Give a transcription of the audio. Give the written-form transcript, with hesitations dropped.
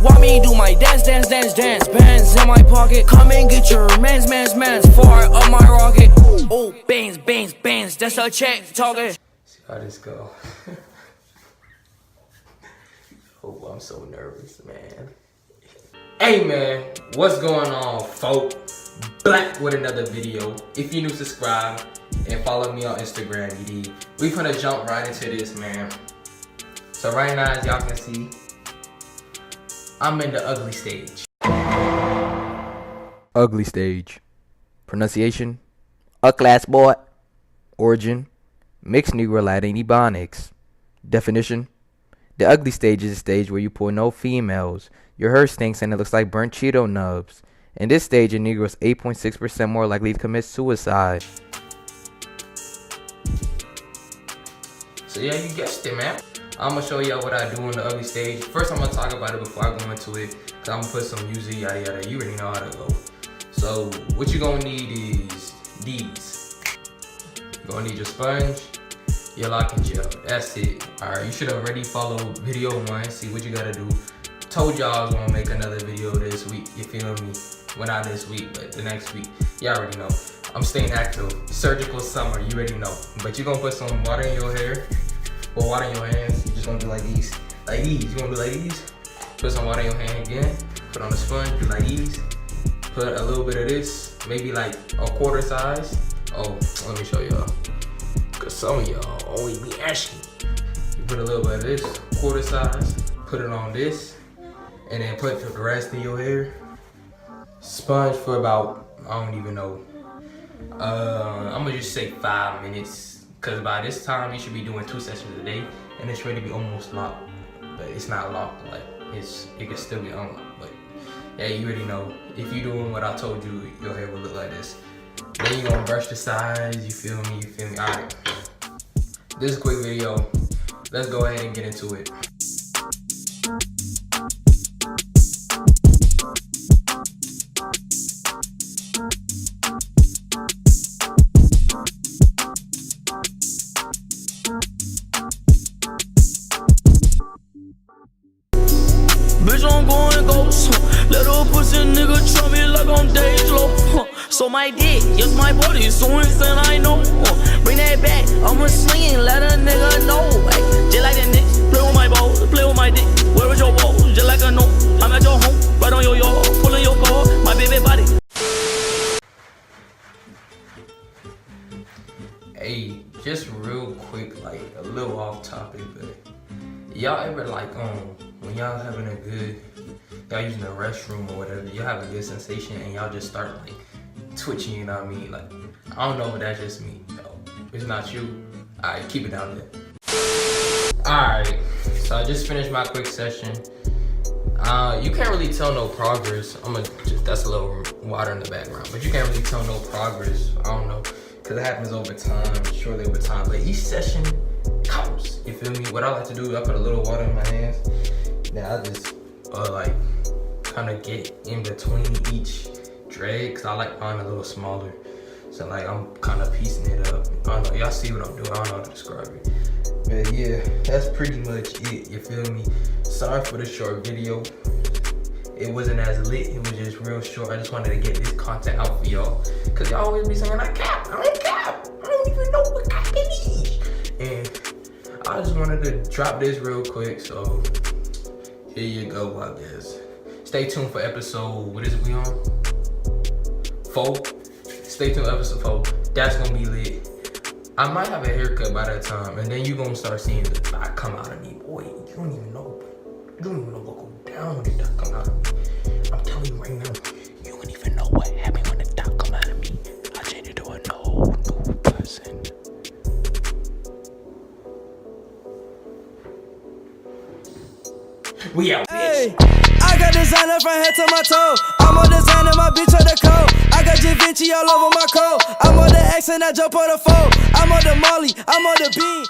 Want me do my dance, dance, dance, dance. Bands in my pocket. Come and get your mans, fire up my rocket. Oh, bands, bands, bands. That's a check target. See how this go. Oh, I'm so nervous, man. Hey, man, what's going on, folks? Back with another video. If you're new, subscribe and follow me on Instagram. We finna jump right into this, man. So right now, as y'all can see, I'm in the ugly stage. Ugly stage. Pronunciation: a class boy. Origin: mixed Negro Latin Ebonics. Definition: the ugly stage is a stage where you pull no females. Your hair stinks and it looks like burnt Cheeto nubs. In this stage, a Negro is 8.6% more likely to commit suicide. So yeah, you guessed it, man. I'm gonna show y'all what I do in the ugly stage. First, I'm gonna talk about it before I go into it, cause I'm gonna put some music, yada yada. You already know how to go. So what you gonna need is these. You're gonna need your sponge, your locking gel. That's it. Alright, you should already follow video 1, see what you gotta do. Told y'all I was gonna make another video this week, you feel me? Well, not this week, but the next week. Y'all already know. I'm staying active. Surgical summer, you already know. But you're gonna put some water in your hair, or water in your hands. You just gonna do like these. Like these, you gonna do like these. Put some water in your hand again. Put on the sponge, do like these. Put a little bit of this, maybe like a quarter size. Oh, let me show y'all. Cause some of y'all only be asking. You put a little bit of this, quarter size, put it on this, and then put the rest in your hair. Sponge for about, I don't even know. I'm gonna just say 5 minutes, cause by this time you should be doing 2 sessions a day, and it's ready to be almost locked. But it's not locked, like it can still be unlocked. But yeah, you already know. If you're doing what I told you, your hair will look like this. Then you're gonna brush the sides, you feel me, Alright. This is a quick video. Let's go ahead and get into it. Bitch, I'm going ghost. Little pussy nigga try me like I'm days low. So my dick, yes my body, so insane I know. Bring that back, I'ma sling it, let a nigga know. Ay, just like that nigga, play with my balls, play with my dick. Where is your balls? Just like a no. I'm at your home, right on your yard, pulling your car, my baby body. Hey, just real quick, like a little off topic, but y'all ever like when y'all having a good, y'all using the restroom or whatever, y'all have a good sensation and y'all just start like twitching, you know what I mean? Like, I don't know if that's just me. No, it's not you. Alright, keep it down there. Alright, so I just finished my quick session. You can't really tell no progress. That's a little water in the background, but you can't really tell no progress. I don't know, cause it happens over time, surely over time. But each session counts. You feel me? What I like to do, I put a little water in my hands. Then I just like kind of get in between each dread, cause I like mine a little smaller. So like I'm kind of piecing it up. I don't know, y'all see what I'm doing. I don't know how to describe it. But yeah, that's pretty much it. You feel me? Sorry for the short video. It wasn't as lit. It was just real short. I just wanted to get this content out for y'all, cause y'all always be saying I cap. I don't cap. I don't even know what cap it is. And I just wanted to drop this real quick. So here you go, I guess. Stay tuned for episode, what is it we on? 4. Stay tuned for episode 4. That's gonna be lit. I might have a haircut by that time, and then you gonna start seeing the dot come out of me. Boy, you don't even know what go down when the dot come out of me. I'm telling you right now, you don't even know what happened when the dot come out of me. I changed it to a new person. We out, bitch. I got designer from head to my toe. I'm on designer, my bitch on the coat. I got Vinci all over my coat. I'm on the X and I jump on the phone. I'm on the Molly, I'm on the beam.